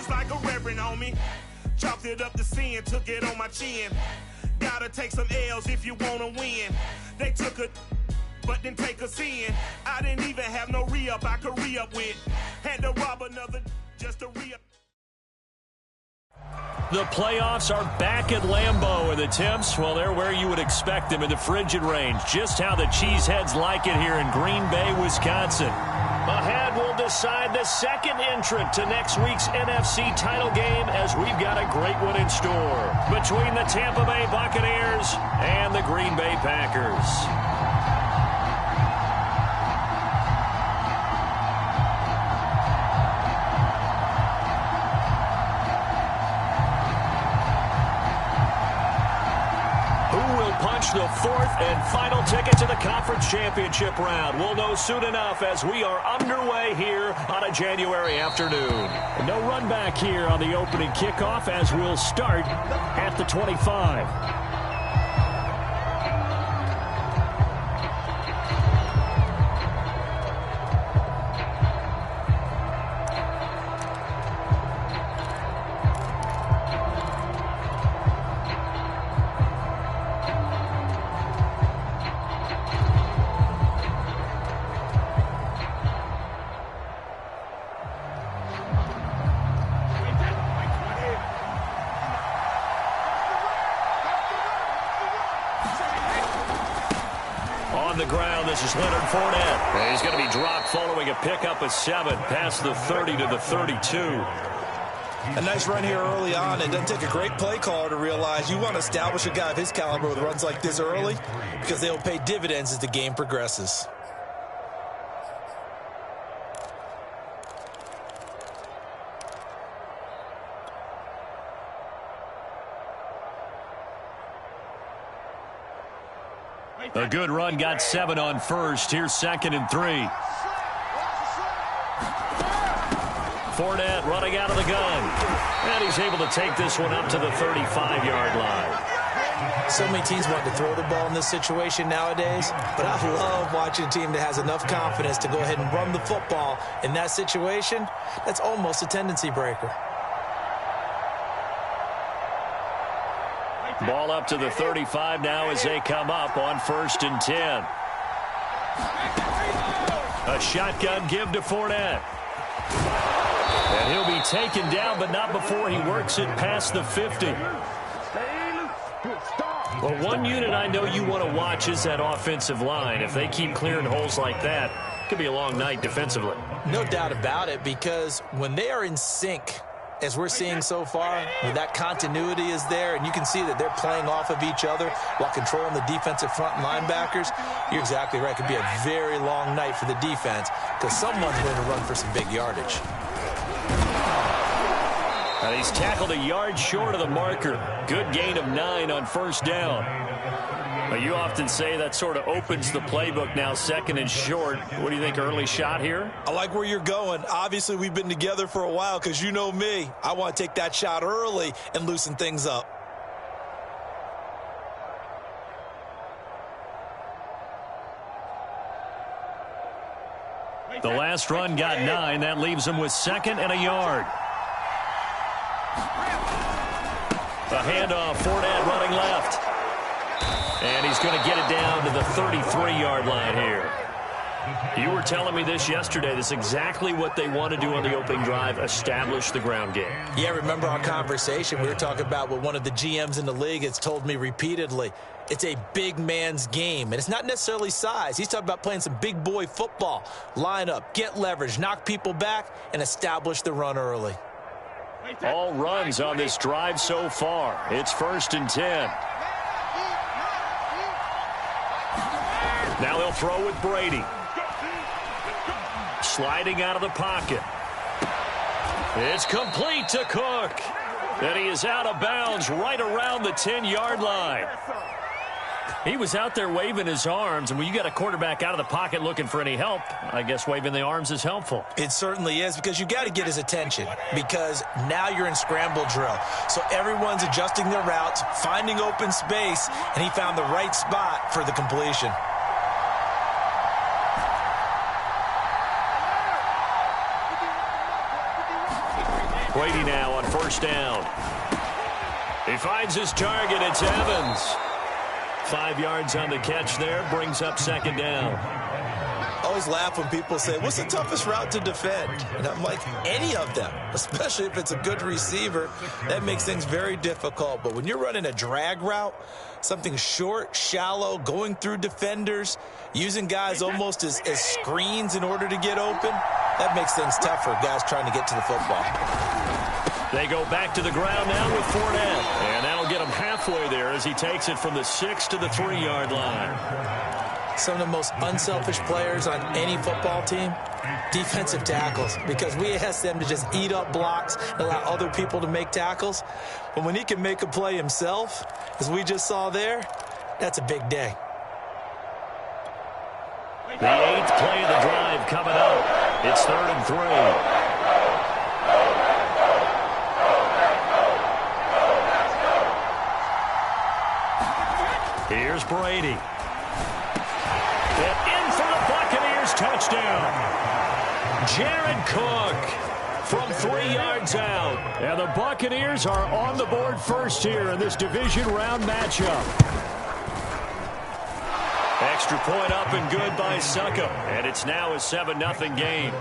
was like a reverend on me. Chopped it up to sin, took it on my chin. Gotta take some L's if you wanna win. They took a but didn't take us in. I didn't even have no re-up I could re-up with. Had to rob another just to re-up. The playoffs are back at Lambeau, and the temps, well, they're where you would expect them in the frigid range. Just how the Cheeseheads like it here in Green Bay, Wisconsin. Ahead, we'll decide the second entrant to next week's NFC title game, as we've got a great one in store between the Tampa Bay Buccaneers and the Green Bay Packers. The fourth and final ticket to the conference championship round. We'll know soon enough as we are underway here on a January afternoon. No run back here on the opening kickoff as we'll start at the 25. This is Leonard Fournette. And he's going to be dropped following a pickup of 7 past the 30 to the 32. A nice run here early on. It doesn't take a great play caller to realize you want to establish a guy of his caliber with runs like this early because they'll pay dividends as the game progresses. A good run got 7 on first. Here's 2nd and 3. Fournette running out of the gun. And he's able to take this one up to the 35-yard line. So many teams want to throw the ball in this situation nowadays, but I love watching a team that has enough confidence to go ahead and run the football in that situation. That's almost a tendency breaker. Ball up to the 35 now as they come up on 1st and 10. A shotgun give to Fournette. And he'll be taken down, but not before he works it past the 50. Well, one unit I know you want to watch is that offensive line. If they keep clearing holes like that, it could be a long night defensively. No doubt about it, because when they are in sync, as we're seeing so far, when that continuity is there, and you can see that they're playing off of each other while controlling the defensive front linebackers, you're exactly right. It could be a very long night for the defense because someone's going to run for some big yardage. And he's tackled a yard short of the marker. Good gain of 9 on 1st down. But you often say that sort of opens the playbook now, 2nd and short. What do you think, early shot here? I like where you're going. Obviously, we've been together for a while because you know me. I want to take that shot early and loosen things up. The last run got 9. That leaves him with 2nd and a yard. The handoff, Fournette running left. And he's going to get it down to the 33-yard line here. You were telling me this yesterday. This is exactly what they want to do on the opening drive, establish the ground game. Yeah, remember our conversation. We were talking about what one of the GMs in the league has told me repeatedly. It's a big man's game, and it's not necessarily size. He's talking about playing some big boy football. Line up, get leverage, knock people back, and establish the run early. All runs on this drive so far. It's 1st and 10. Now they'll throw with Brady. Sliding out of the pocket. It's complete to Cook. And he is out of bounds right around the 10-yard line. He was out there waving his arms, and when you got a quarterback out of the pocket looking for any help, I guess waving the arms is helpful. It certainly is, because you got to get his attention, because now you're in scramble drill. So everyone's adjusting their routes, finding open space, and he found the right spot for the completion. Brady now on first down. He finds his target. It's Evans. 5 yards on the catch there. Brings up second down. I always laugh when people say, what's the toughest route to defend? And I'm like, any of them, especially if it's a good receiver. That makes things very difficult. But when you're running a drag route, something short, shallow, going through defenders, using guys almost as screens in order to get open, that makes things tough for guys trying to get to the football. They go back to the ground now with Fournette. And that'll get him halfway there as he takes it from the 6 to the 3-yard line. Some of the most unselfish players on any football team, defensive tackles, because we ask them to just eat up blocks and allow other people to make tackles. But when he can make a play himself, as we just saw there, that's a big day. The 8th play of the drive coming up. It's 3rd and 3. Here's Brady. And in for the Buccaneers touchdown. Jared Cook from 3 yards out. And the Buccaneers are on the board first here in this division round matchup. Extra point up and good by Suckup. And it's now a 7-0 game.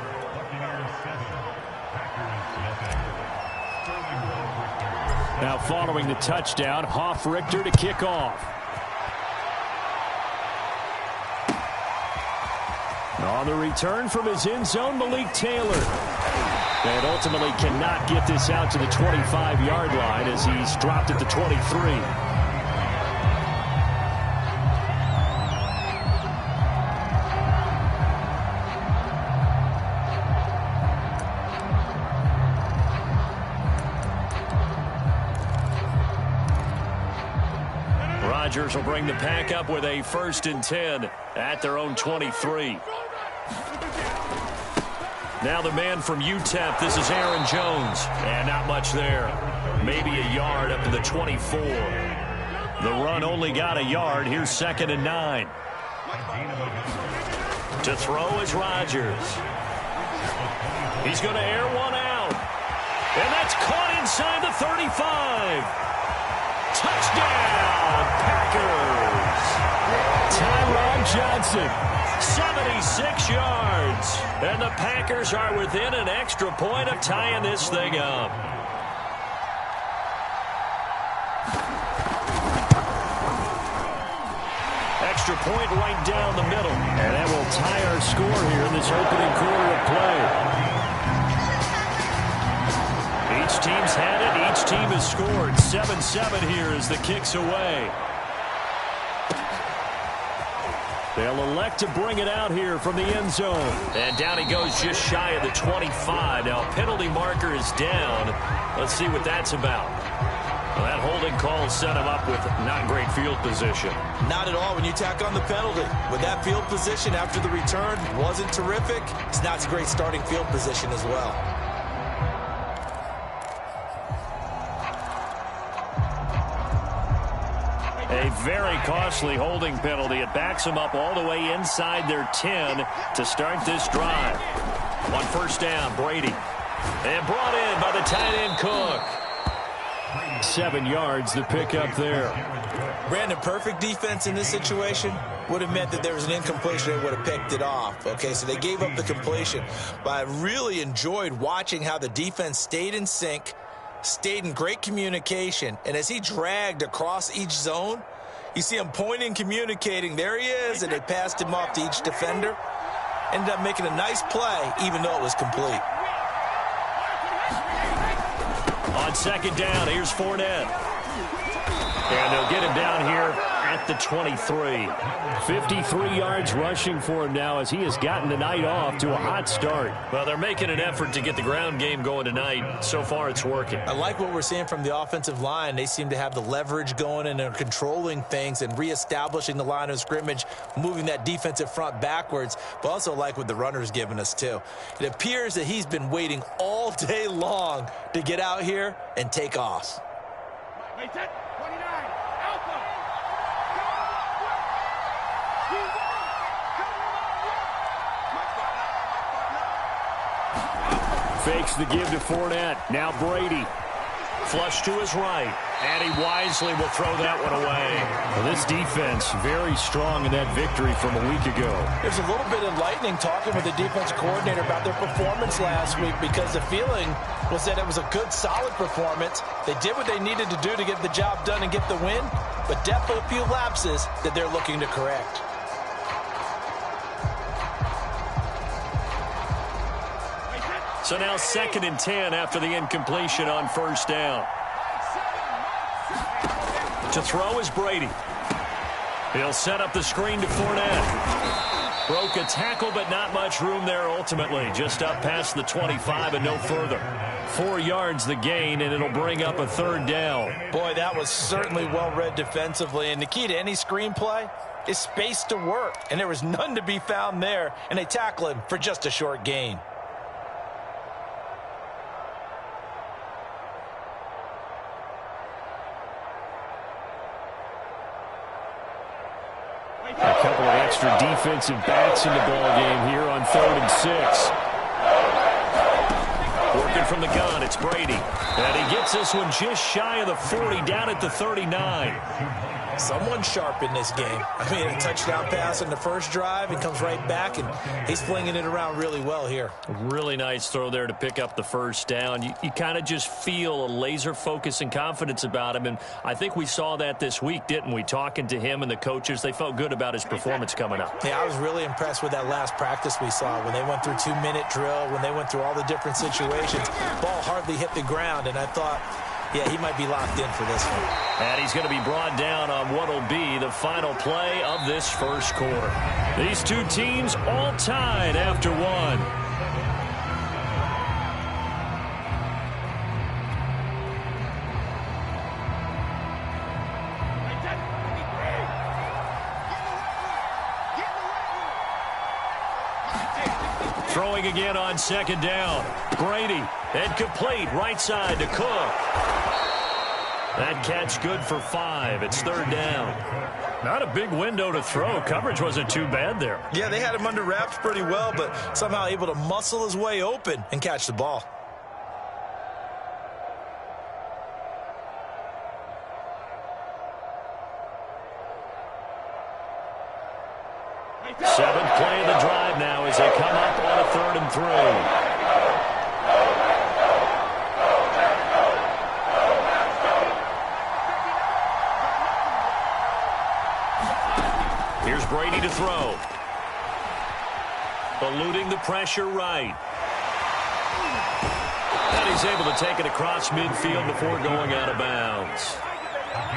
Now following the touchdown, Hoff-Richter to kick off. On the return from his end zone, Malik Taylor. And ultimately cannot get this out to the 25-yard line as he's dropped at the 23. Rodgers will bring the pack up with a 1st and 10 at their own 23. Now the man from UTEP, this is Aaron Jones. And not much there. Maybe a yard up to the 24. The run only got a yard. Here's 2nd and 9. To throw is Rodgers. He's going to air one out. And that's caught inside the 35. Touchdown, Packers. Tyrod Johnson. 76 yards. And the Packers are within an extra point of tying this thing up. Extra point right down the middle. And that will tie our score here in this opening quarter of play. Each team's had it. Each team has scored. 7-7 here as the kick's away. They'll elect to bring it out here from the end zone. And down he goes just shy of the 25. Now, penalty marker is down. Let's see what that's about. Well, that holding call set him up with not great field position. Not at all when you tack on the penalty. With that field position after the return wasn't terrific, it's not a great starting field position as well. A very costly holding penalty. It backs them up all the way inside their 10 to start this drive. On 1st down, Brady. And brought in by the tight end Cook. 7 yards, the pickup there. Brandon, perfect defense in this situation would have meant that there was an incompletion. They would have picked it off. Okay, so they gave up the completion. But I really enjoyed watching how the defense stayed in sync, stayed in great communication, and as he dragged across each zone, you see him pointing, communicating. There he is, and they passed him off to each defender. Ended up making a nice play, even though it was complete. On 2nd down, here's Fournette. And they'll get him down here at the 23. 53 yards rushing for him now as he has gotten the night off to a hot start. Well, they're making an effort to get the ground game going tonight. So far, it's working. I like what we're seeing from the offensive line. They seem to have the leverage going and they're controlling things and reestablishing the line of scrimmage, moving that defensive front backwards, but also like what the runner's given us, too. It appears that he's been waiting all day long to get out here and take off. fakes the give to Fournette. Now Brady. Flush to his right. And he wisely will throw that one away. Well, this defense very strong in that victory from a week ago. There's a little bit enlightening talking with the defense coordinator about their performance last week, because the feeling was that it was a good, solid performance. They did what they needed to do to get the job done and get the win, but definitely a few lapses that they're looking to correct. So now 2nd and 10 after the incompletion on first down. To throw is Brady. He'll set up the screen to Fournette. Broke a tackle, but not much room there ultimately. Just up past the 25 and no further. 4 yards the gain, and it'll bring up a 3rd down. Boy, that was certainly well-read defensively. And the key to any screenplay is space to work. And there was none to be found there. And they tackle him for just a short gain. A couple of extra defensive backs in the ball game here on 3rd and 6. Working from the gun, it's Brady. And he gets this one just shy of the 40, down at the 39. Someone sharp in this game. I mean, a touchdown pass in the first drive and comes right back, and he's flinging it around really well here. Really nice throw there to pick up the first down. You kind of just feel a laser focus and confidence about him, and I think we saw that this week, didn't we? Talking to him and the coaches, they felt good about his performance coming up. Yeah, I was really impressed with that last practice we saw when they went through 2-minute drill, when they went through all the different situations. Ball hardly hit the ground, and I thought, yeah, he might be locked in for this one. And he's going to be brought down on what will be the final play of this first quarter. These two teams all tied after one. Throwing again on 2nd down. Brady, and complete, right side to Cook. That catch good for 5. It's 3rd down. Not a big window to throw. Coverage wasn't too bad there. Yeah, they had him under wraps pretty well, but somehow able to muscle his way open and catch the ball. Seventh play of the drive now as they come up on a 3rd and 3. Here's Brady to throw. Eluding the pressure right. And he's able to take it across midfield before going out of bounds.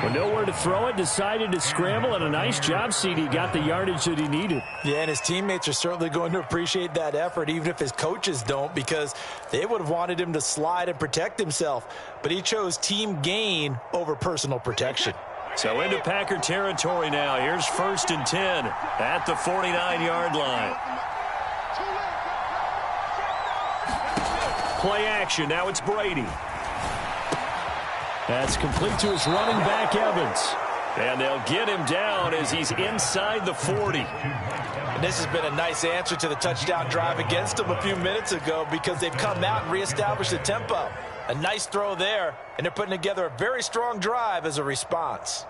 With nowhere to throw it, decided to scramble, and a nice job, CD. Got the yardage that he needed. Yeah, and his teammates are certainly going to appreciate that effort, even if his coaches don't, because they would have wanted him to slide and protect himself. But he chose team gain over personal protection. So into Packer territory now. Here's 1st and 10 at the 49-yard line. Play action. Now it's Brady. That's complete to his running back, Evans. And they'll get him down as he's inside the 40. And this has been a nice answer to the touchdown drive against them a few minutes ago, because they've come out and reestablished the tempo. A nice throw there, and they're putting together a very strong drive as a response.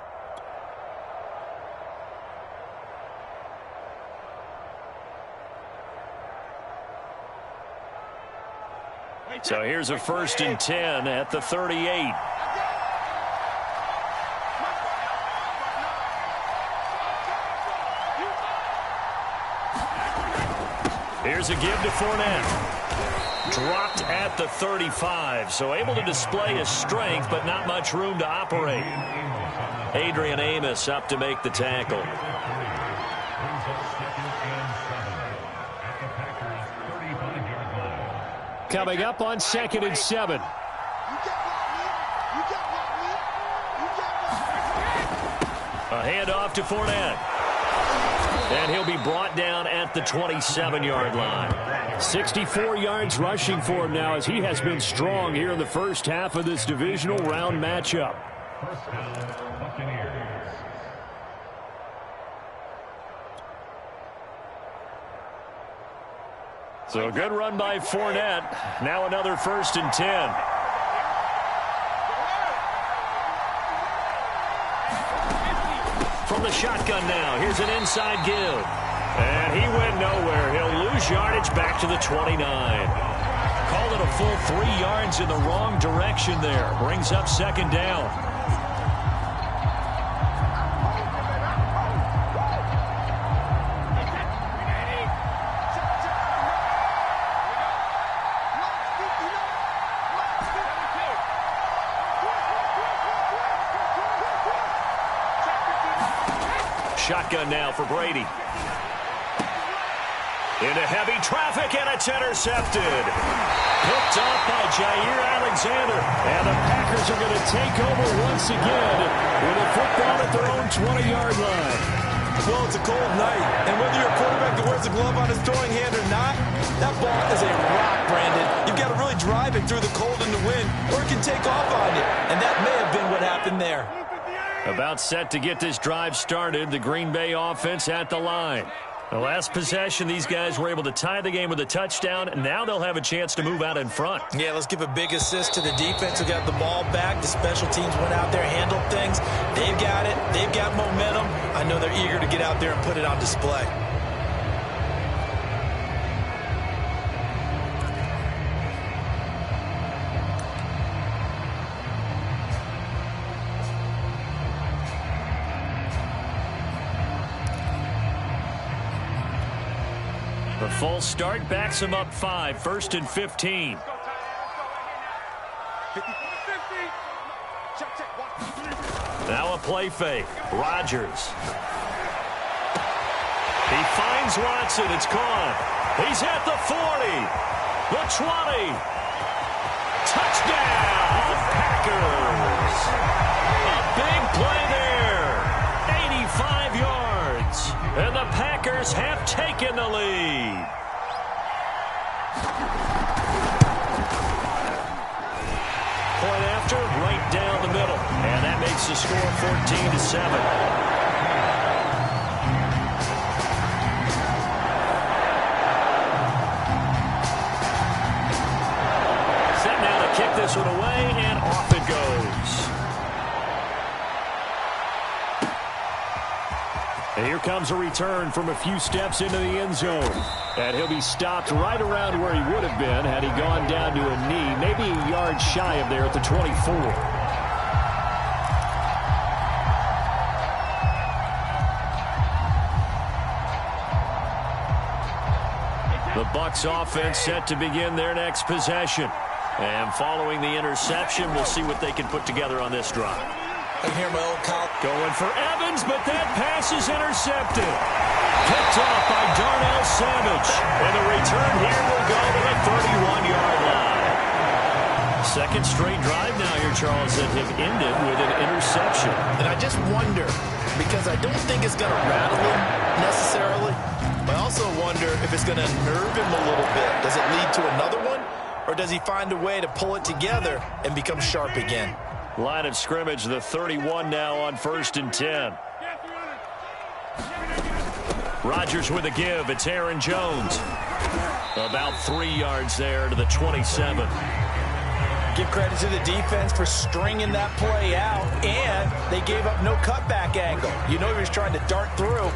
So here's a 1st and 10 at the 38. Here's a give to Fournette. Dropped at the 35, so able to display his strength, but not much room to operate. Adrian Amos up to make the tackle. Coming up on 2nd and 7. A handoff to Fournette. And he'll be brought down at the 27-yard line. 64 yards rushing for him now, as he has been strong here in the first half of this divisional round matchup. So good run by Fournette. Now another 1st and 10. From the shotgun now, here's an inside give. And he went nowhere. He'll lose yardage back to the 29. Called it a full 3 yards in the wrong direction there. Brings up 2nd down. Shotgun now for Brady. Into heavy traffic, and it's intercepted. Picked off by Jair Alexander. And the Packers are going to take over once again with a football at their own 20-yard line. Well, it's a cold night, and whether you're a quarterback that wears a glove on his throwing hand or not, that ball is a rock, Brandon. You've got to really drive it through the cold and the wind, or it can take off on you. And that may have been what happened there. About set to get this drive started, the Green Bay offense at the line. The last possession, these guys were able to tie the game with a touchdown, and now they'll have a chance to move out in front. Yeah, let's give a big assist to the defense who got the ball back. The special teams went out there, handled things. They've got it. They've got momentum. I know they're eager to get out there and put it on display. The full start backs him up 5, 1st and 15. Now a play fake. Rodgers. He finds Watson. It's gone. He's at the 40. The 20. Touchdown, Packers. A big play there. 85 yards. And the Packers have taken the lead. Point after, right down the middle. And that makes the score 14-7. Set now to kick this one away, and off it goes. And here comes a return from a few steps into the end zone. And he'll be stopped right around where he would have been had he gone down to a knee, maybe a yard shy of there at the 24. The Bucs offense set to begin their next possession. And following the interception, we'll see what they can put together on this drive. I hear my old call. Going for Evans, but that pass is intercepted. Picked off by Darnell Savage. And the return here will go to the 31-yard line. Second straight drive now here, Charles, that have ended with an interception. And I just wonder, because I don't think it's going to rattle him necessarily, but I also wonder if it's going to nerve him a little bit. Does it lead to another one? Or does he find a way to pull it together and become sharp again? Line of scrimmage, the 31 now on 1st and 10. Rodgers with a give. It's Aaron Jones. About 3 yards there to the 27. Give credit to the defense for stringing that play out, and they gave up no cutback angle. You know he was trying to dart through.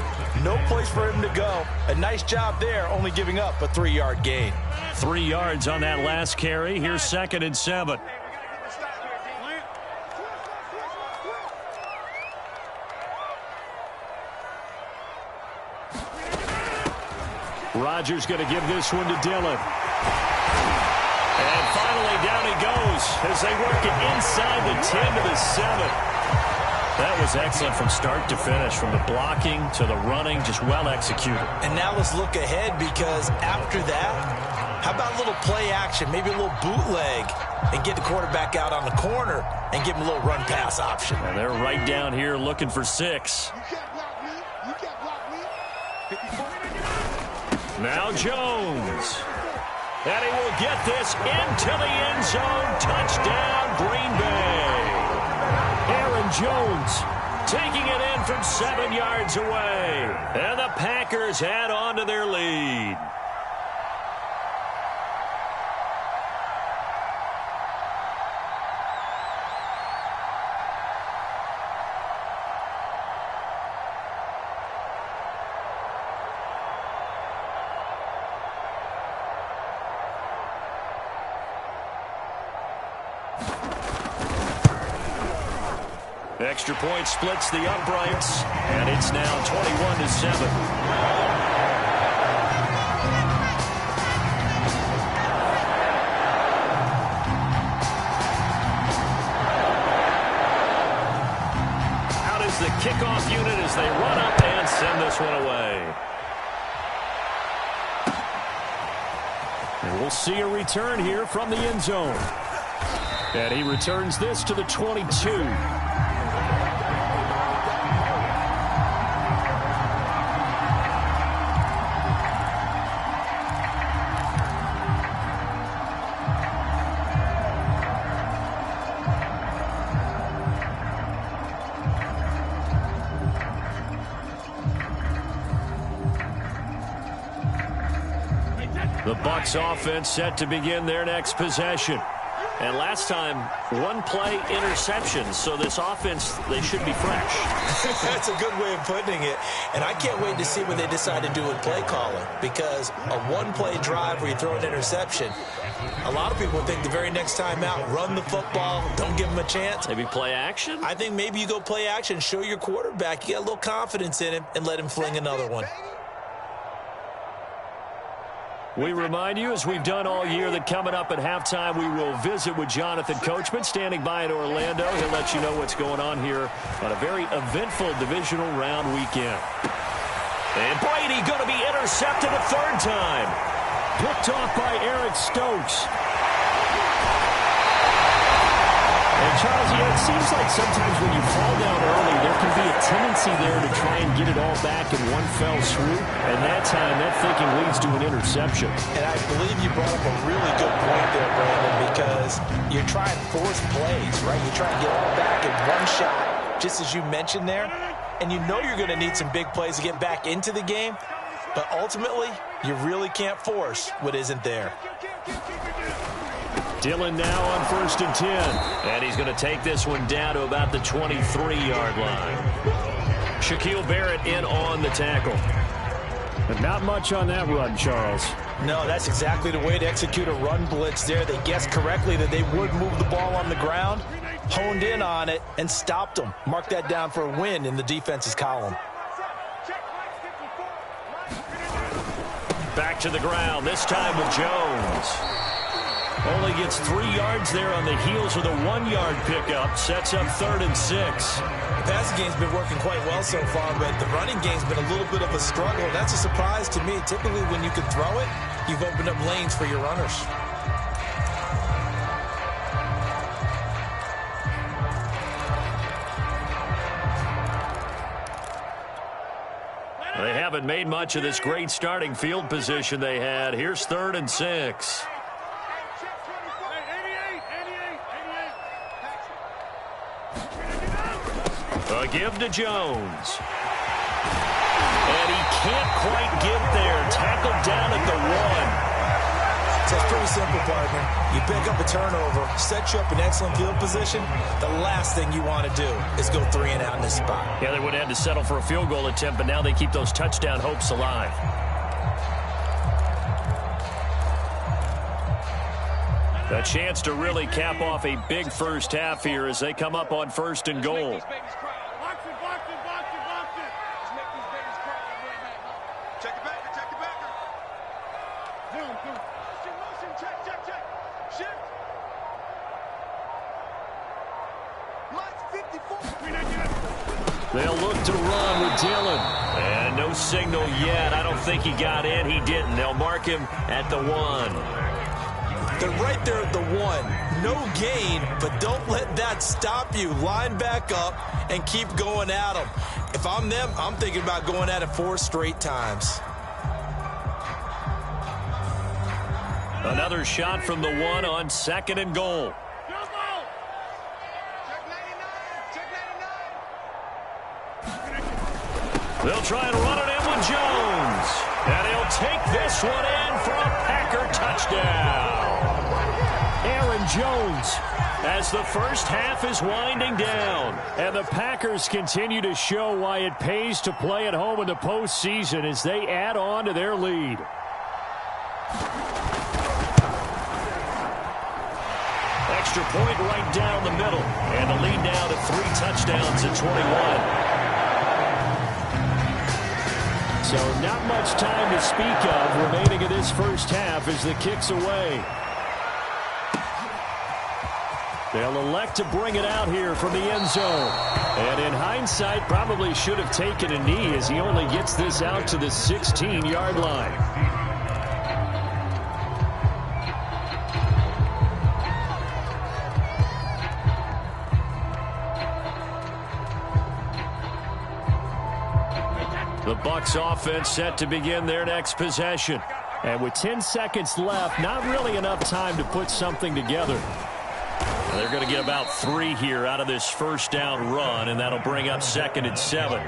No place for him to go. A nice job there, only giving up a 3-yard gain. 3 yards on that last carry. Here's 2nd and 7. Rodgers going to give this one to Dillon. And finally down he goes as they work it inside the 10 to the 7. That was excellent from start to finish, from the blocking to the running, just well executed. And now let's look ahead, because after that, how about a little play action, maybe a little bootleg, and get the quarterback out on the corner and give him a little run pass option. And they're right down here looking for 6. Now Jones. And he will get this into the end zone. Touchdown, Green Bay. Aaron Jones taking it in from 7 yards away. And the Packers add on to their lead. Extra point splits the uprights, and it's now 21-7. The kickoff unit as they run up and send this one away. And we'll see a return here from the end zone. And he returns this to the 22. The Bucs offense set to begin their next possession. And last time, one play interception. So this offense, they should be fresh. That's a good way of putting it. And I can't wait to see what they decide to do with play calling. Because a one-play drive where you throw an interception, a lot of people think the very next time out, run the football, don't give them a chance. Maybe play action? I think maybe you go play action, show your quarterback you got a little confidence in him, and let him fling another one. We remind you, as we've done all year, that coming up at halftime, we will visit with Jonathan Coachman, standing by in Orlando. He'll let you know what's going on here on a very eventful divisional round weekend. And Brady going to be intercepted a third time. Picked off by Eric Stokes. And, Charles, it seems like sometimes when you fall down early, there can be a tendency there to try and get it all back in one fell swoop. And that time, that thinking leads to an interception. And I believe you brought up a really good point there, Brandon, because you're trying to force plays, right? You try and get all back in one shot, just as you mentioned there. And you know you're going to need some big plays to get back into the game. But ultimately, you really can't force what isn't there. Dillon now on 1st and 10. And he's going to take this one down to about the 23-yard line. Shaquille Barrett in on the tackle. But not much on that run, Charles. No, that's exactly the way to execute a run blitz there. They guessed correctly that they would move the ball on the ground, honed in on it, and stopped them. Mark that down for a win in the defense's column. Back to the ground, this time with Jones. Only gets 3 yards there on the heels of the 1-yard pickup. Sets up 3rd and 6. The passing game's been working quite well so far, but the running game's been a little bit of a struggle. That's a surprise to me. Typically, when you can throw it, you've opened up lanes for your runners. They haven't made much of this great starting field position they had. Here's 3rd and 6. A give to Jones. And he can't quite get there. Tackled down at the 1. So it's pretty simple, partner. You pick up a turnover, set you up in excellent field position. The last thing you want to do is go 3 and out in this spot. Yeah, they would have had to settle for a field goal attempt, but now they keep those touchdown hopes alive. A chance to really cap off a big first half here as they come up on 1st and goal. They'll look to run with Dillon. And no signal yet. I don't think he got in. He didn't. They'll mark him at the 1. They're right there at the 1. No gain, but don't let that stop you. Line back up and keep going at them. If I'm them, I'm thinking about going at it 4 straight times. Another shot from the 1 on 2nd and goal. They'll try and run it in with Jones. And he'll take this one in for a Packer touchdown. Aaron Jones, as the first half is winding down. And the Packers continue to show why it pays to play at home in the postseason as they add on to their lead. extra point right down the middle. And the lead now to 3 touchdowns at 21. So not much time to speak of remaining in this first half as the kick's away. They'll elect to bring it out here from the end zone. And in hindsight, probably should have taken a knee as he only gets this out to the 16-yard line. The Bucs offense set to begin their next possession. And with 10 seconds left, not really enough time to put something together. They're going to get about 3 here out of this first down run, and that'll bring up 2nd and 7.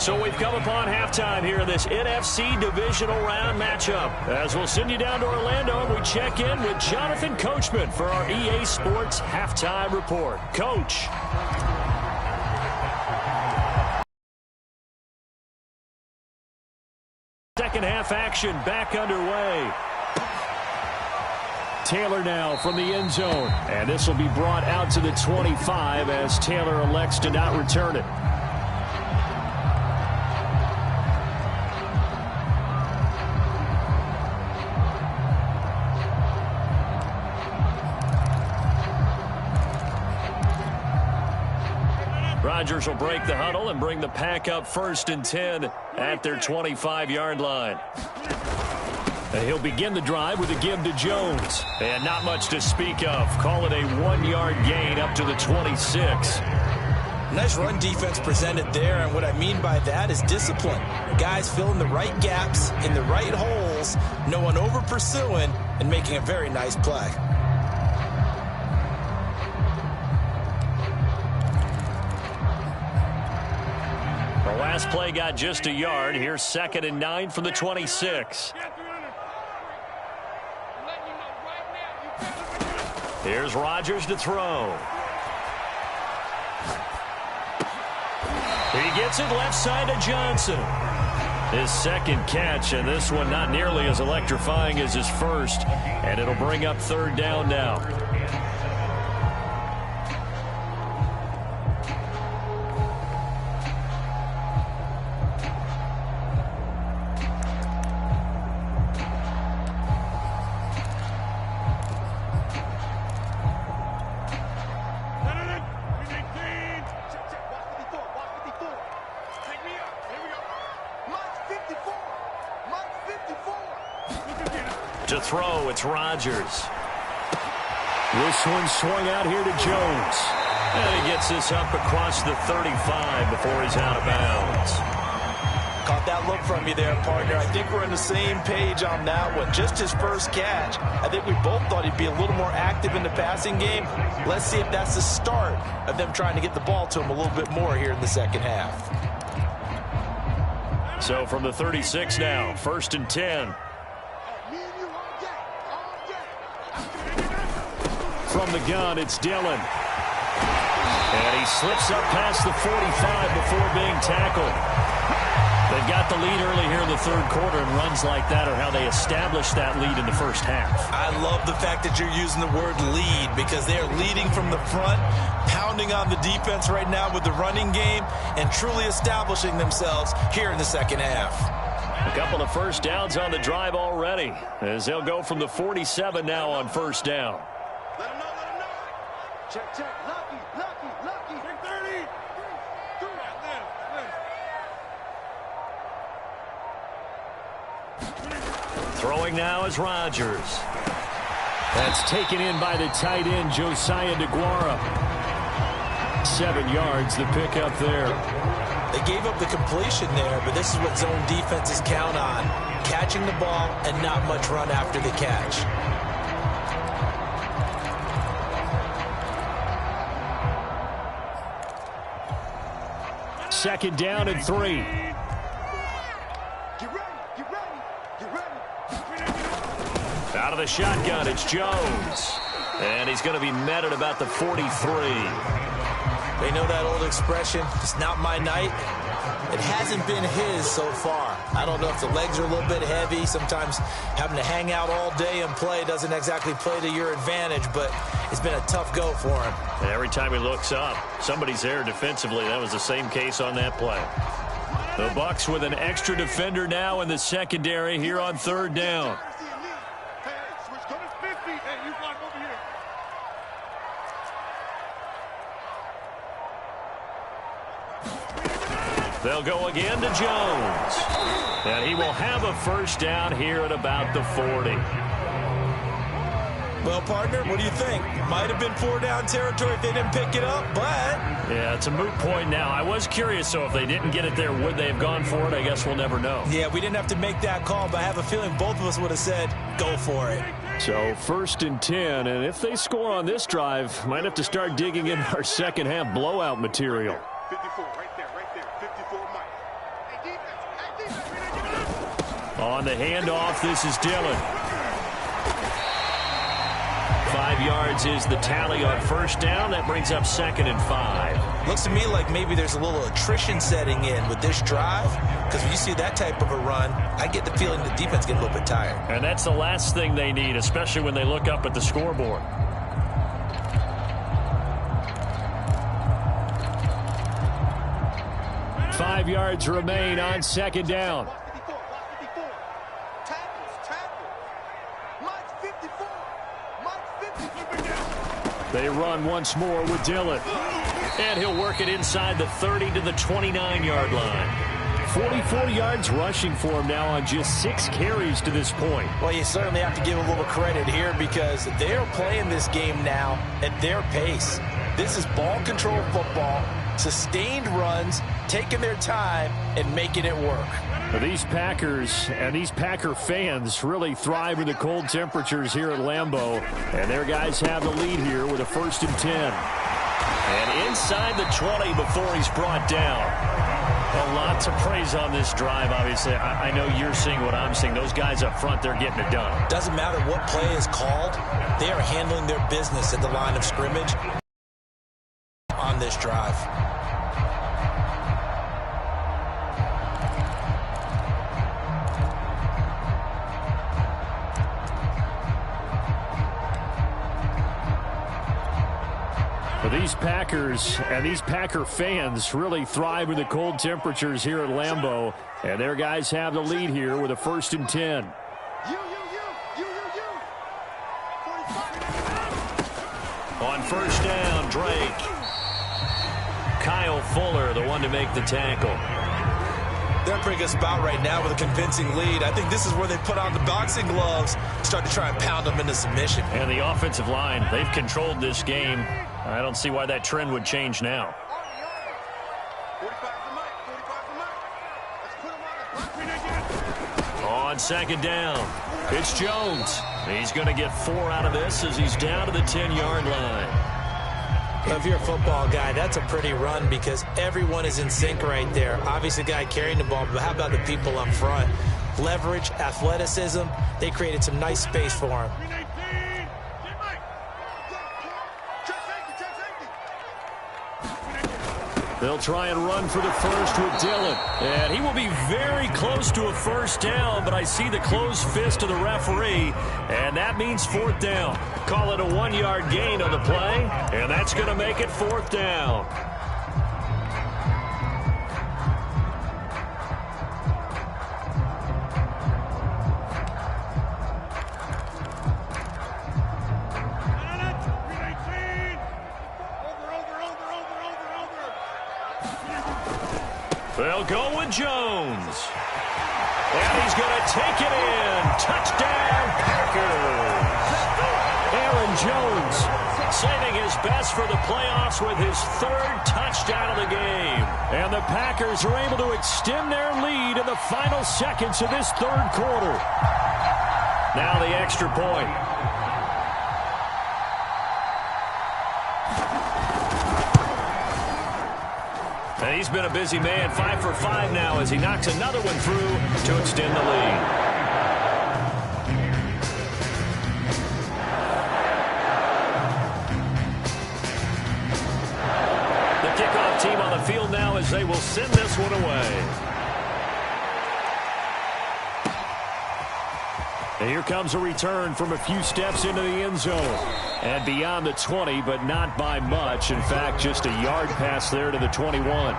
So we've come upon halftime here in this NFC divisional round matchup. As we'll send you down to Orlando, and we check in with Jonathan Coachman for our EA Sports Halftime Report. Coach. Second half action back underway. Taylor now from the end zone. And this will be brought out to the 25 as Taylor elects to not return it. Rodgers will break the huddle and bring the pack up 1st and 10 at their 25-yard line. And he'll begin the drive with a give to Jones. And not much to speak of. Call it a 1-yard gain up to the 26. Nice run defense presented there, and what I mean by that is discipline. Guys filling the right gaps in the right holes, no one over pursuing, and making a very nice play. The last play got just a yard. Here's 2nd and 9 from the 26. Here's Rodgers to throw. He gets it left side to Johnson. His 2nd catch, and this one not nearly as electrifying as his first. And it'll bring up 3rd down now. To throw, it's Rodgers. This one swung out here to Jones. And he gets this up across the 35 before he's out of bounds. Caught that look from you there, partner. I think we're on the same page on that one. Just his first catch. I think we both thought he'd be a little more active in the passing game. Let's see if that's the start of them trying to get the ball to him a little bit more here in the second half. So from the 36 now, 1st and 10. From the gun, it's Dillon. And he slips up past the 45 before being tackled. They've got the lead early here in the 3rd quarter, and runs like that are how they establish that lead in the first half. I love the fact that you're using the word lead, because they are leading from the front, pounding on the defense right now with the running game, and truly establishing themselves here in the second half. A couple of first downs on the drive already, as they'll go from the 47 now on 1st down. Let him know. Check. Lucky. Check 30. Throwing now is Rodgers. That's taken in by the tight end, Josiah DeGuara. 7 yards, the pickup there. They gave up the completion there, but this is what zone defenses count on. Catching the ball and not much run after the catch. 2nd down and 3. Out of the shotgun, it's Jones. And he's going to be met at about the 43. They know that old expression, it's not my night. it hasn't been his so far. I don't know if the legs are a little bit heavy. Sometimes having to hang out all day and play doesn't exactly play to your advantage, but it's been a tough go for him. And every time he looks up, somebody's there defensively. That was the same case on that play. The Bucks with an extra defender now in the secondary here on third down. They'll go again to Jones. And he will have a first down here at about the 40. Well, partner, what do you think? Might have been 4-down territory if they didn't pick it up, but... Yeah, it's a moot point now. I was curious, so if they didn't get it there, would they have gone for it? I guess we'll never know. Yeah, we didn't have to make that call, but I have a feeling both of us would have said, go for it. So 1st and 10, and if they score on this drive, might have to start digging in our second half blowout material. 54, right there, 54, Mike. On the handoff, this is Dillon. 5 yards is the tally on first down. That brings up 2nd and 5. Looks to me like maybe there's a little attrition setting in with this drive, because when you see that type of a run, I get the feeling the defense get a little bit tired. And that's the last thing they need, especially when they look up at the scoreboard. Five yards remain on second down. They run once more with Dillon. And he'll work it inside the 30 to the 29-yard line. 44 yards rushing for him now on just 6 carries to this point. Well, you certainly have to give a little credit here because they're playing this game now at their pace. This is ball control football, sustained runs, taking their time and making it work. These Packers and these Packer fans really thrive in the cold temperatures here at Lambeau. And their guys have the lead here with a 1st and 10. And inside the 20 before he's brought down. A lot to praise on this drive, obviously. I know you're seeing what I'm seeing. Those guys up front, they're getting it done. Doesn't matter what play is called. They are handling their business at the line of scrimmage on this drive. These Packers and these Packer fans really thrive in the cold temperatures here at Lambeau. And their guys have the lead here with a 1st and 10. On first down, Drake. Kyle Fuller, the one to make the tackle. They're in a pretty good spot right now with a convincing lead. I think this is where they put on the boxing gloves, start to try and pound them into submission. And the offensive line, they've controlled this game. I don't see why that trend would change now. On second down, it's Jones. He's going to get 4 out of this as he's down to the 10-yard line. Well, if you're a football guy, that's a pretty run because everyone is in sync right there. Obviously, the guy carrying the ball, but how about the people up front? Leverage, athleticism, they created some nice space for him. They'll try and run for the first with Dillon. And he will be very close to a first down, but I see the closed fist of the referee, and that means 4th down. Call it a 1-yard gain on the play, and that's going to make it 4th down. They'll go with Jones. And he's going to take it in. Touchdown, Packers. Aaron Jones saving his best for the playoffs with his 3rd touchdown of the game. And the Packers are able to extend their lead in the final seconds of this 3rd quarter. Now the extra point. And he's been a busy man, 5 for 5 now as he knocks another one through to extend the lead. The kickoff team on the field now as they will send this one away. And here comes a return from a few steps into the end zone. And beyond the 20, but not by much. In fact, just a yard pass there to the 21.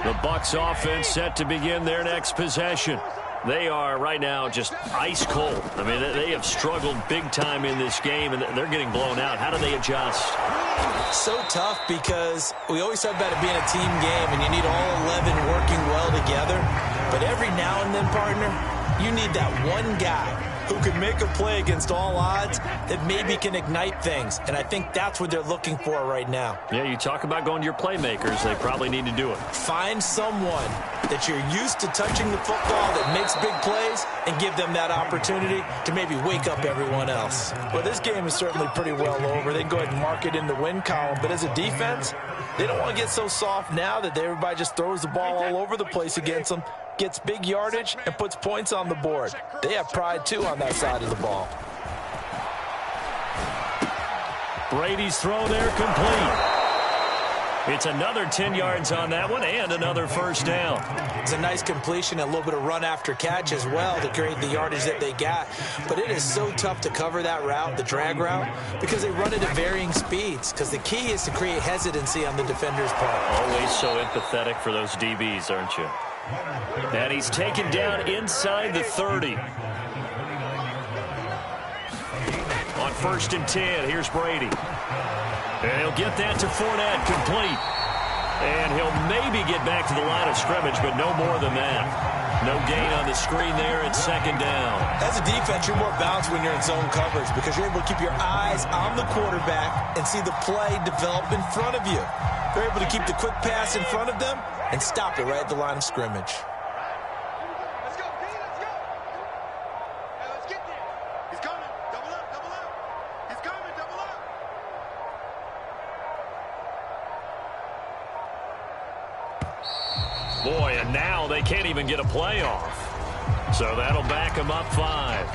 The Bucs offense set to begin their next possession. They are right now just ice cold. I mean, they have struggled big time in this game, and they're getting blown out. How do they adjust? So tough because we always talk about it being a team game, and you need all 11 working well together. But every now and then, partner, you need that one guy who can make a play against all odds that maybe can ignite things. And I think that's what they're looking for right now. Yeah, you talk about going to your playmakers. They probably need to do it. Find someone that you're used to touching the football that makes big plays and give them that opportunity to maybe wake up everyone else. Well, this game is certainly pretty well over. They can go ahead and mark it in the win column. But as a defense, they don't want to get so soft now that everybody just throws the ball all over the place against them, gets big yardage, and puts points on the board. They have pride, too, on that side of the ball. Brady's throw there complete. It's another 10 yards on that one and another first down. It's a nice completion, a little bit of run after catch as well to create the yardage that they got. But it is so tough to cover that route, the drag route, because they run it at varying speeds. Because the key is to create hesitancy on the defender's part. Always so empathetic for those DBs, aren't you? And he's taken down inside the 30. On 1st and 10, here's Brady. And he'll get that to Fournette, complete. And he'll maybe get back to the line of scrimmage, but no more than that. No gain on the screen there at 2nd down. As a defense, you're more balanced when you're in zone coverage because you're able to keep your eyes on the quarterback and see the play develop in front of you. They're able to keep the quick pass in front of them and stop it right at the line of scrimmage. Let's go, D, let's go. Hey, let's get there. He's coming. Double up, double up. He's coming, double up. Boy, and now they can't even get a play off. So that'll back them up 5.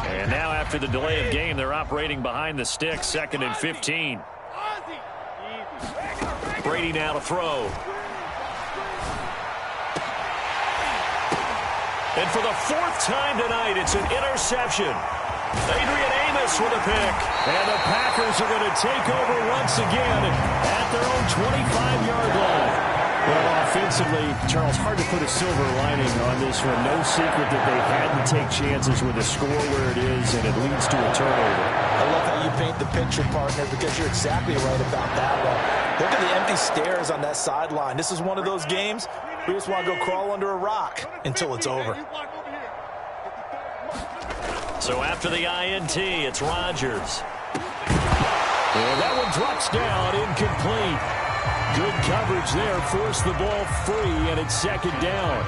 And now after the delay of game, they're operating behind the sticks, 2nd and 15. Brady now to throw. And for the 4th time tonight, it's an interception. Adrian Amos with a pick. And the Packers are going to take over once again at their own 25-yard line. Well, offensively, Charles, hard to put a silver lining on this one. No secret that they had to take chances with the score where it is, and it leads to a turnover. I love how you paint the picture, partner, because you're exactly right about that one. Look at the empty stares on that sideline. This is one of those games we just want to go crawl under a rock until it's over. So after the INT, it's Rodgers. And that one drops down, incomplete. Good coverage there, forced the ball free, and it's 2nd down.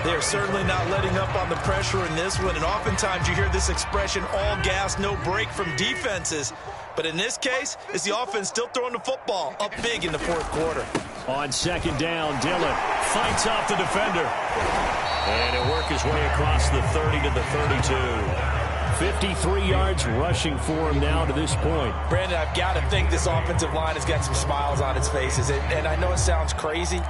They're certainly not letting up on the pressure in this one, and oftentimes you hear this expression, all gas, no break from defenses. But in this case, it's the offense still throwing the football up big in the 4th quarter. On 2nd down, Dillon fights off the defender. And he'll work his way across the 30 to the 32. 53 yards rushing for him now to this point. Brandon, I've got to think this offensive line has got some smiles on its faces. And I know it sounds crazy,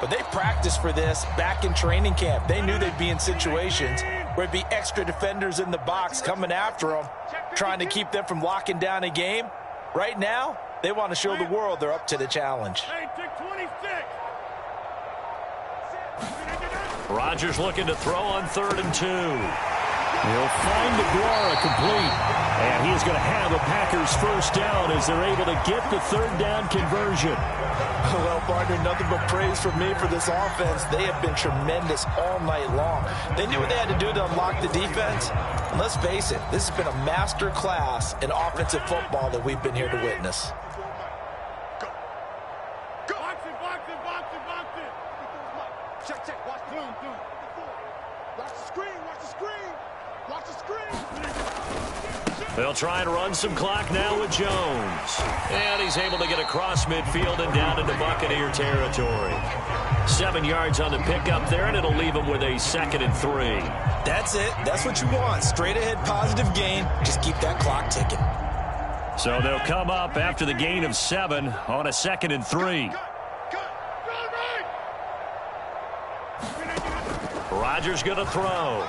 but they practiced for this back in training camp. They knew they'd be in situations where it'd be extra defenders in the box coming after them, trying to keep them from locking down a game. Right now, they want to show the world they're up to the challenge. Rodgers looking to throw on 3rd and 2. He'll find DeGuara complete. And he is going to have a Packers first down as they're able to get the 3rd down conversion. Well, partner, nothing but praise from me for this offense. They have been tremendous all night long. They knew what they had to do to unlock the defense. And let's face it, this has been a master class in offensive football that we've been here to witness. Check, check. Watch the screen. Watch the screen. They'll try and run some clock now with Jones. And he's able to get across midfield and down into Buccaneer territory. 7 yards on the pickup there, and it'll leave him with a 2nd and 3. That's it. That's what you want. Straight ahead positive gain. Just keep that clock ticking. So they'll come up after the gain of 7 on a 2nd and 3. Rodgers going to throw.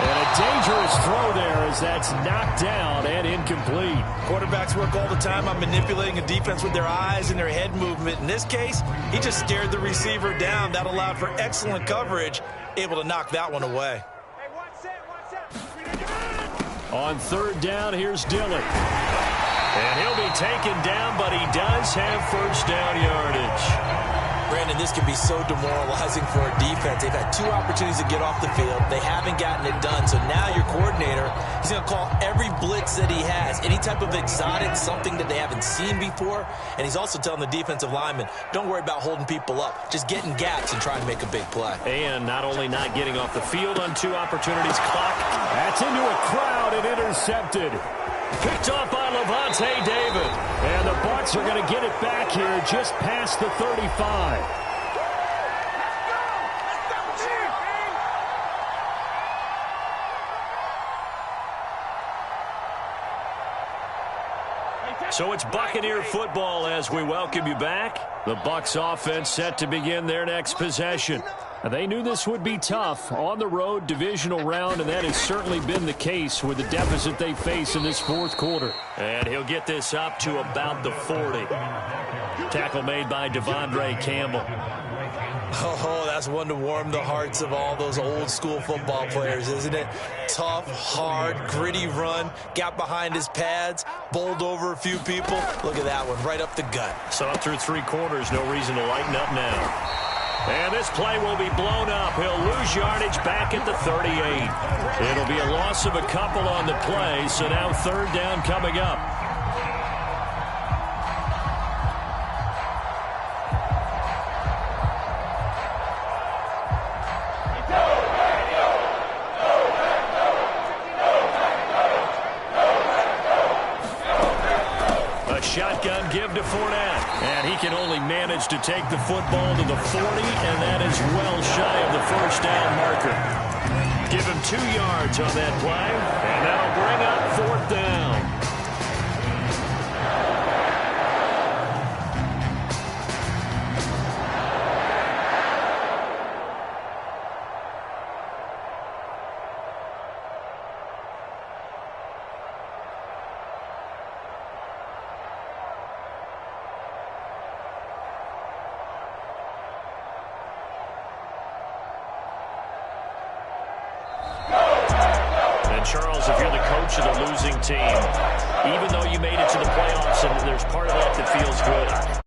And a dangerous throw there as that's knocked down and incomplete. Quarterbacks work all the time on manipulating a defense with their eyes and their head movement. In this case, he just stared the receiver down. That allowed for excellent coverage, able to knock that one away. On 3rd down, here's Dillon. And he'll be taken down, but he does have 1st down yardage. Brandon, this can be so demoralizing for a defense. They've had 2 opportunities to get off the field. They haven't gotten it done. So now your coordinator, he's going to call every blitz that he has, any type of exotic, something that they haven't seen before. And he's also telling the defensive lineman, don't worry about holding people up. Just get in gaps and try and make a big play. And not only not getting off the field on 2 opportunities, clock. That's into a crowd and intercepted. Picked off by Levante David. And the Bucs are going to get it back here just past the 35. So it's Buccaneer football as we welcome you back. The Bucs offense set to begin their next possession. They knew this would be tough on the road, divisional round, and that has certainly been the case with the deficit they face in this 4th quarter. And he'll get this up to about the 40. Tackle made by Devondre Campbell. Oh, that's one to warm the hearts of all those old school football players, isn't it? Tough, hard, gritty run, got behind his pads, bowled over a few people. Look at that one, right up the gut. Saw through 3 quarters, no reason to lighten up now. And this play will be blown up. He'll lose yardage back at the 38. It'll be a loss of a couple on the play, so now 3rd down coming up. Shotgun give to Fournette. And he can only manage to take the football to the 40, and that is well shy of the 1st down marker. Give him 2 yards on that play, and that'll bring up 4th down. Charles, if you're the coach of the losing team, even though you made it to the playoffs and there's part of that that feels good,